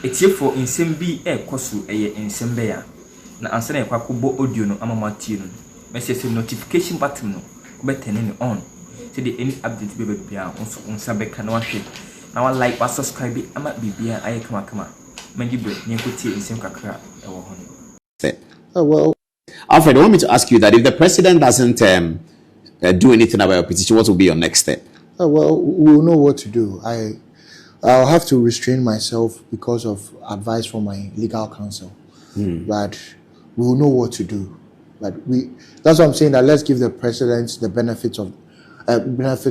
It's here for insembi kosu insembeya. Na answer kwa kubo audio no amamati no. Message notification button no. Turn on. So the any update baby bia onso unsabeka na wahwe. Na wa like wa subscribe ama bibia aye kama. Mandibre nyekotie insem kakra ewo hono. Oh well. Alfred, I want me to ask you that if the president doesn't do anything about your petition, what will be your next step? Oh well, we'll know what to do. I'll have to restrain myself because of advice from my legal counsel. But we'll know what to do. But that's what I'm saying, that let's give the president the benefit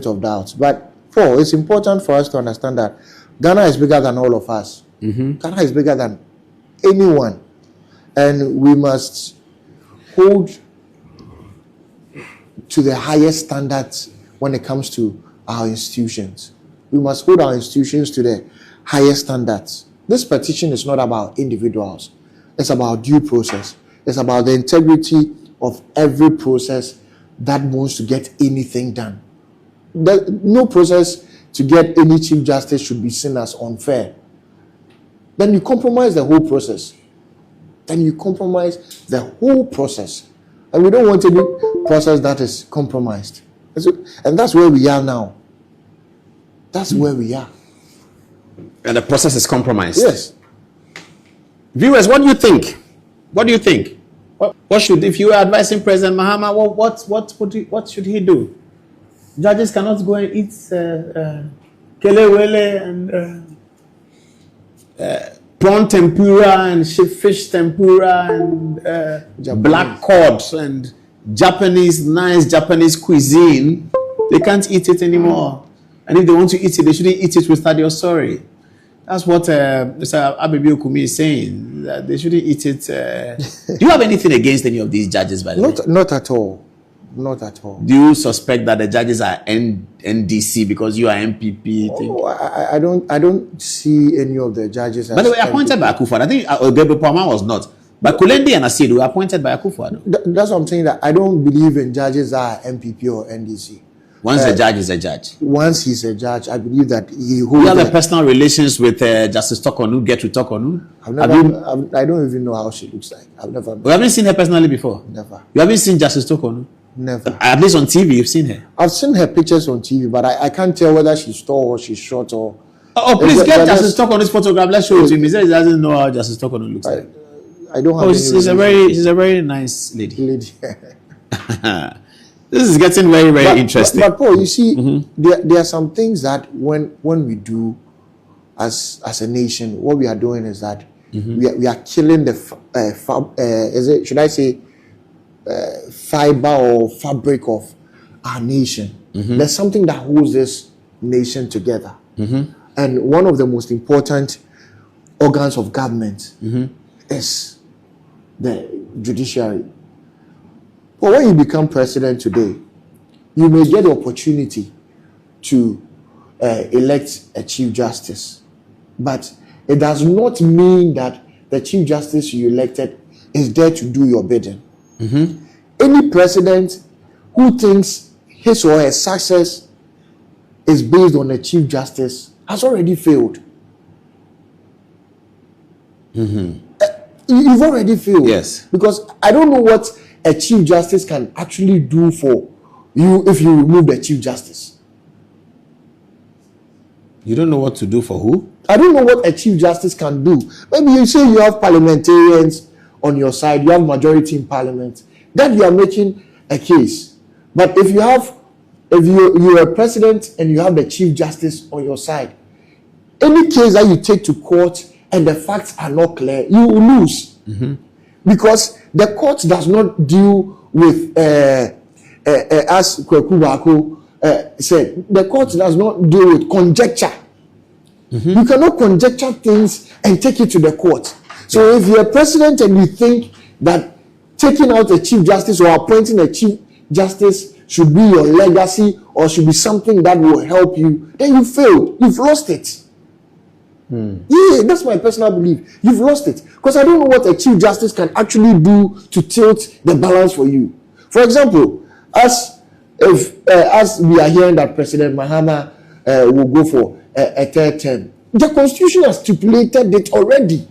of doubt. But Paul, it's important for us to understand that Ghana is bigger than all of us. Ghana is bigger than anyone. And we must hold to the highest standards when it comes to our institutions. We must hold our institutions to the highest standards. This petition is not about individuals. It's about due process. It's about the integrity of every process that wants to get anything done. No process to get any chief justice should be seen as unfair. Then you compromise the whole process. And we don't want any process that is compromised. And that's where we are now. That's where we are. And the process is compromised. Yes. Viewers, what do you think? What do you think? What should, if you were advising President Mahama, what should he do? Judges cannot go and eat kelewele and prawn tempura and fish tempura and black cod and nice Japanese cuisine. They can't eat it anymore. And if they want to eat it, they shouldn't eat it with Stadio Sorry. That's what Mr. Abebi Kumi is saying. That they shouldn't eat it. Do you have anything against any of these judges, by the way? Not at all. Not at all. Do you suspect that the judges are NDC because you are MPP? I don't see any of the judges. By the way, appointed by Akufo-Addo. I think Gabriel Palmer was not. But Kulendi and Asiedu were appointed by Akufo-Addo. That's what I'm saying, that I don't believe in judges that are MPP or NDC. Once a judge is a judge. Once he's a judge, I believe that he holds. You have the personal relations with Justice Tokonu, get to Tokonu? I don't even know how she looks like. I've never. You haven't seen her personally before? Never. You haven't seen Justice Tokonu? Never. At least on TV, you've seen her. I've seen her pictures on TV, but I can't tell whether she's tall or she's short or. Oh, please get Justice Tokonu's photograph. Let's show it to him. He says he doesn't know how Justice Tokonu looks like. I don't have. Oh, she's a very nice lady. This is getting very, very interesting. But Paul, you see, there are some things that when we do as a nation, what we are doing is that we are killing the fiber or fabric of our nation. There's something that holds this nation together. And one of the most important organs of government is the judiciary. But when you become president today, you may get the opportunity to elect a chief justice. But it does not mean that the chief justice you elected is there to do your bidding. Any president who thinks his or her success is based on a chief justice has already failed. You've already failed. Yes. Because I don't know what a chief justice can actually do for you if you remove the chief justice. You don't know what to do for who? I don't know what a chief justice can do. Maybe you say you have parliamentarians on your side, you have majority in parliament, then you are making a case. But if you're a president and you have the chief justice on your side, any case that you take to court and the facts are not clear, you will lose. Because the court does not deal with, as Kweku Bako said, the court does not deal with conjecture. You cannot conjecture things and take it to the court. So if you're a president and you think that taking out a chief justice or appointing a chief justice should be your legacy or should be something that will help you, then you failed. You've lost it. Yeah, that's my personal belief. You've lost it. Because I don't know what a chief justice can actually do to tilt the balance for you. For example, as we are hearing that President Mahama will go for a third term, The Constitution has stipulated it already.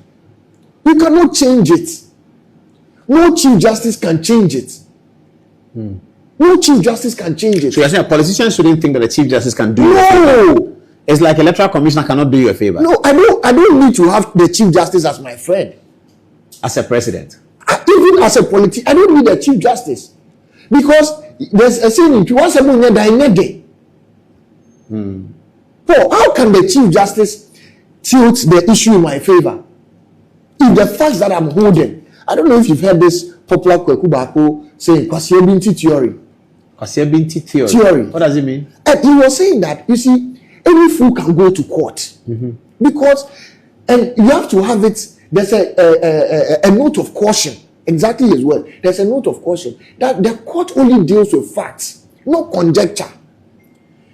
You cannot change it. No Chief Justice can change it. No Chief Justice can change it. So you're saying a politician shouldn't think that the Chief Justice can do it? No! It's like electoral commissioner cannot do you a favor. No, I don't need to have the Chief Justice as my friend. As a president. Even as a politician, I don't need a Chief Justice. Because there's a saying, if you want someone here, Paul, how can the Chief Justice tilt the issue in my favor? If the facts that I'm holding, I don't know if you've heard this popular Kweku Bako saying Kwasiebinti theory. Kwasiebinti theory. What does it mean? And he was saying that, you see, any fool can go to court. Because, and you have to have it, there's a note of caution. Exactly his word. There's a note of caution that the court only deals with facts, no conjecture.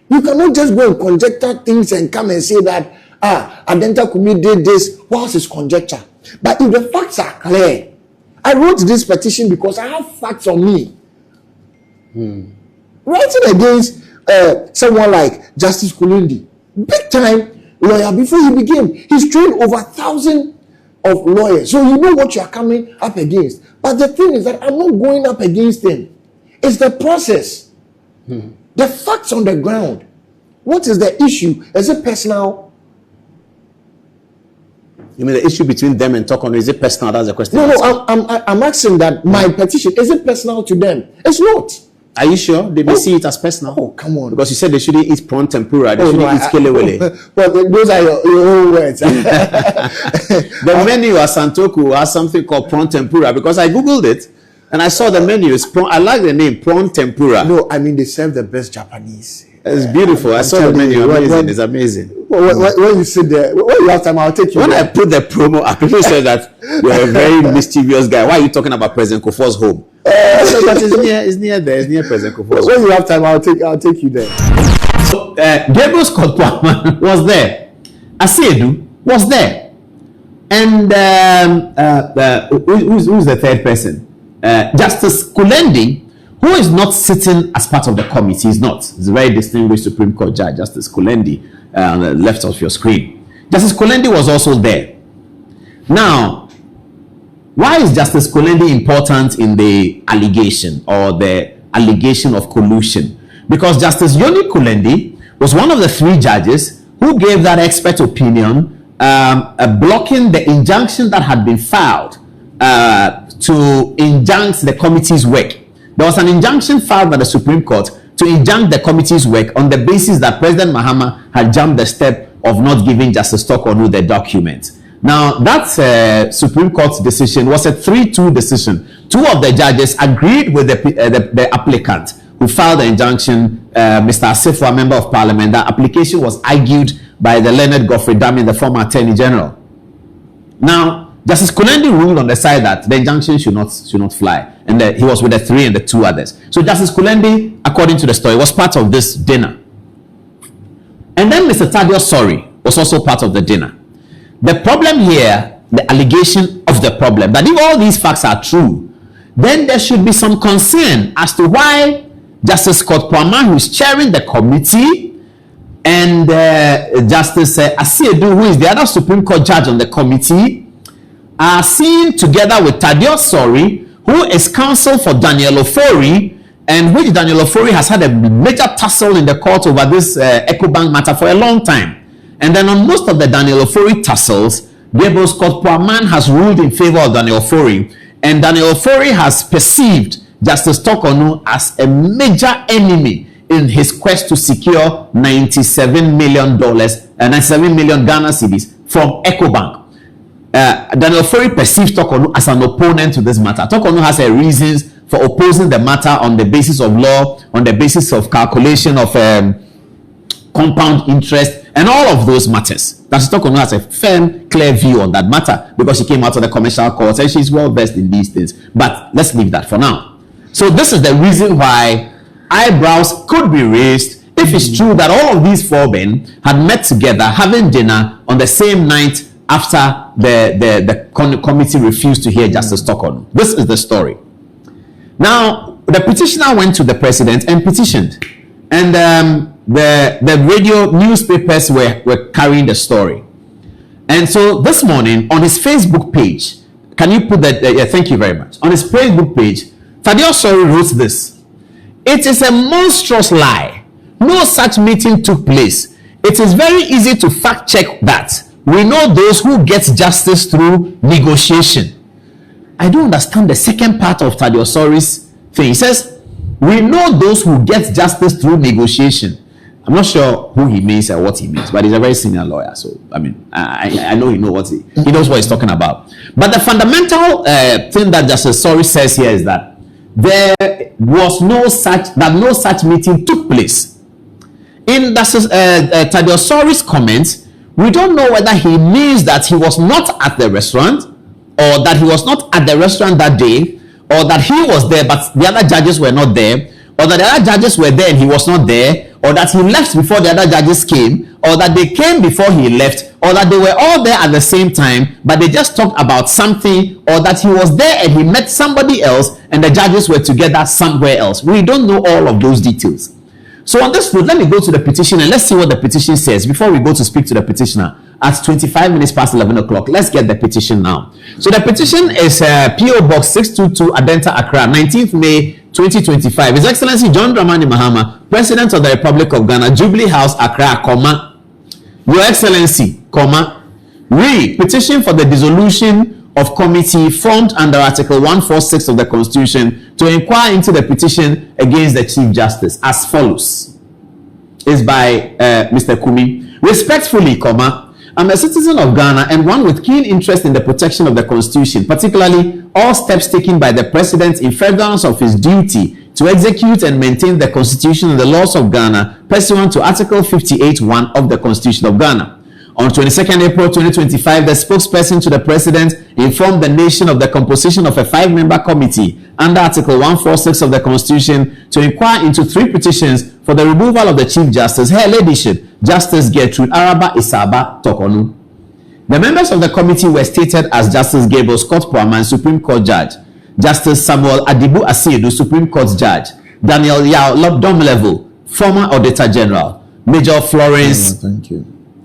You cannot just go and conjecture things and come and say that, Adenta Kumi did this, whilst it's conjecture. But if the facts are clear, I wrote this petition because I have facts on me. Writing against someone like Justice Kulundi, big time lawyer, before he became, he's trained over 1,000 of lawyers. So you know what you are coming up against. But the thing is that I'm not going up against him. It's the process. The facts on the ground. What is the issue? Is it personal? You mean the issue between them and Tokono, is it personal? That's the question. No, I'm asking that my petition, is it personal to them? It's not. Are you sure? They may see it as personal. Oh, come on. Because you said they shouldn't eat prawn tempura. They shouldn't eat kelewele. Well, those are your own words. The menu at Santoku has something called prawn tempura because I googled it and I saw the menu. I like the name, prawn tempura. No, I mean they serve the best Japanese. It's beautiful. I saw the menu. Amazing. It's amazing. When you sit there, when you have time, I'll take you. When there. I put the promo, people said that you're a very mischievous guy. Why are you talking about President Kufuor's home? But it's near there. It's near President Kufuor's home. When you have time, I'll take you there. So Gabriel Scott Palmer was there. Asiedu was there, and who's the third person? Justice Kulendi, who is not sitting as part of the committee. He's not. He's a very distinguished Supreme Court judge, Justice Kulendi, on the left of your screen. Justice Kulendi was also there. Now, why is Justice Kulendi important in the allegation or the allegation of collusion? Because Justice Yoni Kulendi was one of the 3 judges who gave that expert opinion blocking the injunction that had been filed to injunct the committee's work. There was an injunction filed by the Supreme Court to injunct the committee's work on the basis that President Mahama had jumped the step of not giving Justice Tokonu the document. Now, that Supreme Court's decision was a 3-2 decision. 2 of the judges agreed with the applicant who filed the injunction, Mr. Asifo, a member of Parliament. That application was argued by the learned Godfrey Dami, the former Attorney General. Now, Justice Kulendi ruled on the side that the injunction should not fly, and he was with the 3 and the 2 others. So Justice Kulendi, according to the story, was part of this dinner. And then Mr. Thaddeus Sori was also part of the dinner. The problem here, the allegation of the problem, that if all these facts are true, then there should be some concern as to why Justice Scott Palmer, who is chairing the committee, and Justice Asiedu, who is the other Supreme Court judge on the committee, are seen together with Thaddeus Sori, who is counsel for Daniel Ofori, and which Daniel Ofori has had a major tussle in the court over this EcoBank matter for a long time. And then on most of the Daniel Ofori tussles, Gabriel Scott Palmer has ruled in favor of Daniel Ofori, and Daniel Ofori has perceived Justice Tokonu as a major enemy in his quest to secure $97 million Ghana cedis from EcoBank. Daniel Ofori perceives Tokonu as an opponent to this matter. Tokonu has reasons for opposing the matter on the basis of law, on the basis of calculation of compound interest, and all of those matters. Justice Tokonu has a firm, clear view on that matter because she came out of the commercial court and she's well versed in these things. But let's leave that for now. So this is the reason why eyebrows could be raised if it's true that all of these 4 men had met together having dinner on the same night after the committee refused to hear Justice Tokonu. This is the story. Now, the petitioner went to the president and petitioned. And the radio newspapers were carrying the story. And so this morning on his Facebook page, can you put that? Yeah, thank you very much. On his Facebook page, Thaddeus Sori wrote this: "It is a monstrous lie. No such meeting took place. It is very easy to fact check that. We know those who get justice through negotiation." I don't understand the second part of Thaddeus Sori's thing. He says, "We know those who get justice through negotiation." I'm not sure who he means or what he means, but he's a very senior lawyer. So, I mean, I know he knows what he's talking about. But the fundamental thing that Justice Sori says here is that there was no such meeting took place. In Thaddeus Sori's comments, we don't know whether he means that he was not at the restaurant, or that he was not at the restaurant that day, or that he was there but the other judges were not there, or that the other judges were there and he was not there, or that he left before the other judges came, or that they came before he left, or that they were all there at the same time but they just talked about something, or that he was there and he met somebody else and the judges were together somewhere else. We don't know all of those details. So on this note, let me go to the petition and let's see what the petition says before we go to speak to the petitioner at 25 minutes past 11 o'clock. Let's get the petition now. So the petition is PO Box 622 Adenta, Accra, 19th May 2025. His Excellency John Dramani Mahama, President of the Republic of Ghana, Jubilee House, Accra, comma, Your Excellency, comma, we petition for the dissolution of committee formed under Article 146 of the Constitution to inquire into the petition against the Chief Justice as follows. Is by Mr. Kumi. Respectfully, comma, I'm a citizen of Ghana and one with keen interest in the protection of the Constitution, particularly all steps taken by the President in furtherance of his duty to execute and maintain the Constitution and the laws of Ghana pursuant to Article 58(1) of the Constitution of Ghana. On 22nd April 2025, the spokesperson to the President informed the nation of the composition of a 5-member committee under Article 146 of the Constitution to inquire into 3 petitions for the removal of the Chief Justice, Her Ladyship, Justice Gertrude Araba Isaba Tokonu. The members of the committee were stated as Justice Gabriel Scott Poaman, Supreme Court Judge, Justice Samuel Adibu Asiedu, Supreme Court Judge, Daniel Yao Domlevel, former Auditor General, Major Florence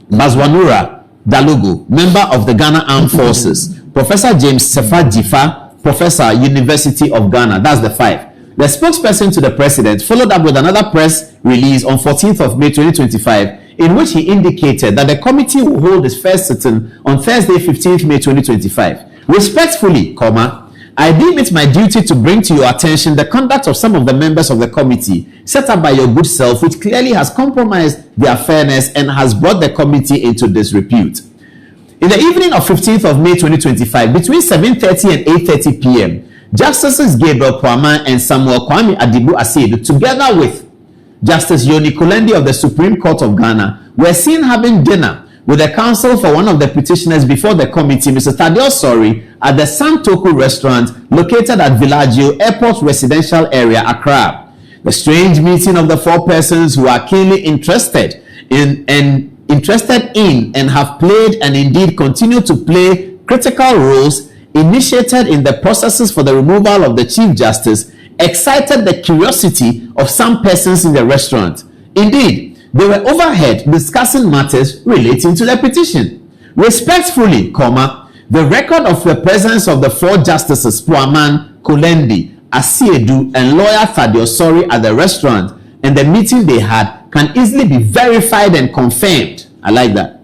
Mazwanura Dalugu, member of the Ghana Armed Forces, Professor James Sefa Jifa, Professor, University of Ghana. That's the 5. The spokesperson to the President followed up with another press release on 14th of May 2025, in which he indicated that the committee will hold its first sitting on Thursday, 15th May 2025. Respectfully, comma, I deem it my duty to bring to your attention the conduct of some of the members of the committee set up by your good self, which clearly has compromised their fairness and has brought the committee into disrepute. In the evening of 15th of May 2025, between 7:30 and 8:30 p.m., Justices Gabriel Poaman and Samuel Kwame Adibu Asiedu, together with Justice Yoni Kulendi of the Supreme Court of Ghana, were seen having dinner with the counsel for one of the petitioners before the committee, Mr. Thaddeus Sori, at the Santoku restaurant located at Villaggio Airport Residential Area, Accra. The strange meeting of the 4 persons who are keenly interested in and have played and indeed continue to play critical roles initiated in the processes for the removal of the Chief Justice excited the curiosity of some persons in the restaurant. Indeed, they were overheard discussing matters relating to the petition. Respectfully, comma, the record of the presence of the 4 justices, Poaman, Kulendi, Asiedu, and lawyer Thaddeus Sori at the restaurant and the meeting they had can easily be verified and confirmed. I like that.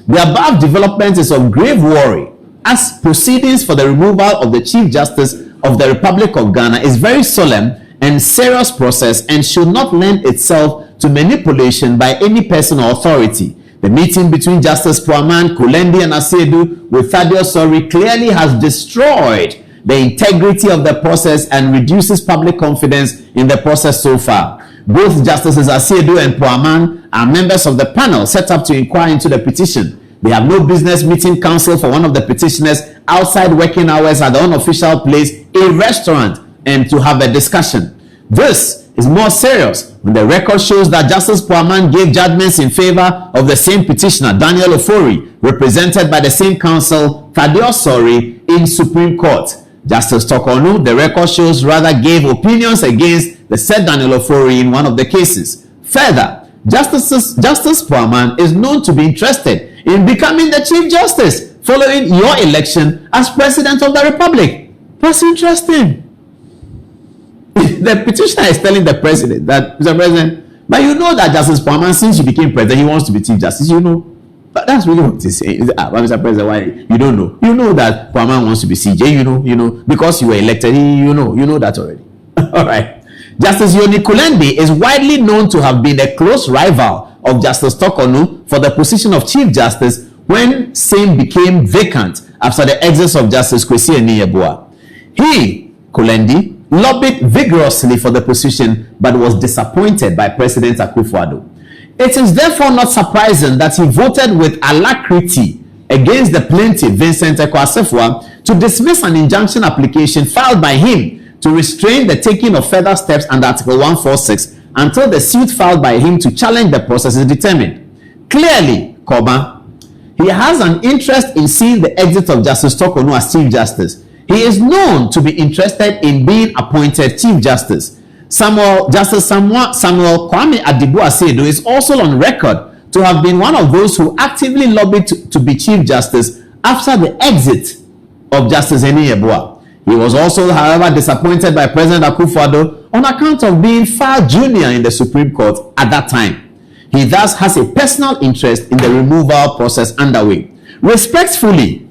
The above development is of grave worry, as proceedings for the removal of the Chief Justice of the Republic of Ghana is very solemn and serious process and should not lend itself to manipulation by any person or authority. The meeting between Justice Poaman, Kulendi, and Asiedu with Thaddeus Sori clearly has destroyed the integrity of the process and reduces public confidence in the process so far. Both Justices Asiedu and Poaman are members of the panel set up to inquire into the petition. They have no business meeting counsel for one of the petitioners outside working hours at the unofficial place, a restaurant, and to have a discussion. This is more serious when the record shows that Justice Poaman gave judgments in favor of the same petitioner, Daniel Ofori, represented by the same counsel, Thaddeus Sori, in Supreme Court. Justice Tokonu, the record shows, rather gave opinions against the said Daniel Ofori in one of the cases. Further, Justice Poaman is known to be interested in becoming the Chief Justice following your election as President of the Republic. That's interesting. The petitioner is telling the President that, Mr. President, but you know that Justice Poaman, since you became President, he wants to be Chief Justice, you know. But that's really what he's saying. Mr. President, why? You don't know. You know that Poaman wants to be CJ, you know, because you were elected, you know that already. All right. Justice Yoni Kulendi is widely known to have been a close rival of Justice Tokonu for the position of Chief Justice when same became vacant after the exit of Justice Kwesi Eni-Yeboah. He, Kulendi, lobbied vigorously for the position but was disappointed by President Akufo-Addo. It is therefore not surprising that he voted with alacrity against the plaintiff Vincent Ekwa-Asefua to dismiss an injunction application filed by him to restrain the taking of further steps under Article 146 until the suit filed by him to challenge the process is determined. Clearly, he has an interest in seeing the exit of Justice Tokonu as Chief Justice. He is known to be interested in being appointed Chief Justice. Justice Samuel Kwame Adibu-Asedo is also on record to have been one of those who actively lobbied to be Chief Justice after the exit of Justice Eni-Yeboah. He was also, however, disappointed by President Akufo-Addo on account of being far junior in the Supreme Court at that time. He thus has a personal interest in the removal process underway. Respectfully,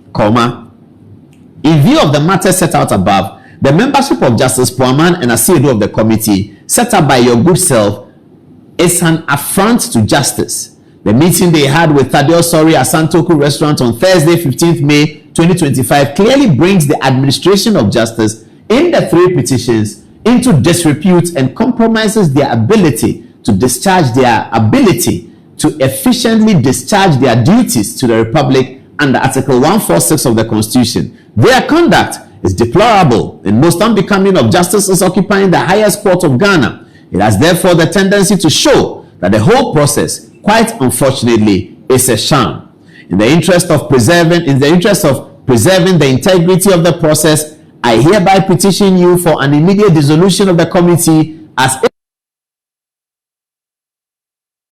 in view of the matter set out above, the membership of Justice Poaman and Asedo of the committee set up by your good self is an affront to justice. The meeting they had with Thaddeus Sori at Santoku Restaurant on Thursday, 15th May 2025 clearly brings the administration of justice in the three petitions into disrepute and compromises their ability to efficiently discharge their duties to the Republic under Article 146 of the Constitution. Their conduct is deplorable and most unbecoming of justices occupying the highest court of Ghana. It has therefore the tendency to show that the whole process, quite unfortunately, is a sham. In the interest of preserving the integrity of the process, I hereby petition you for an immediate dissolution of the committee as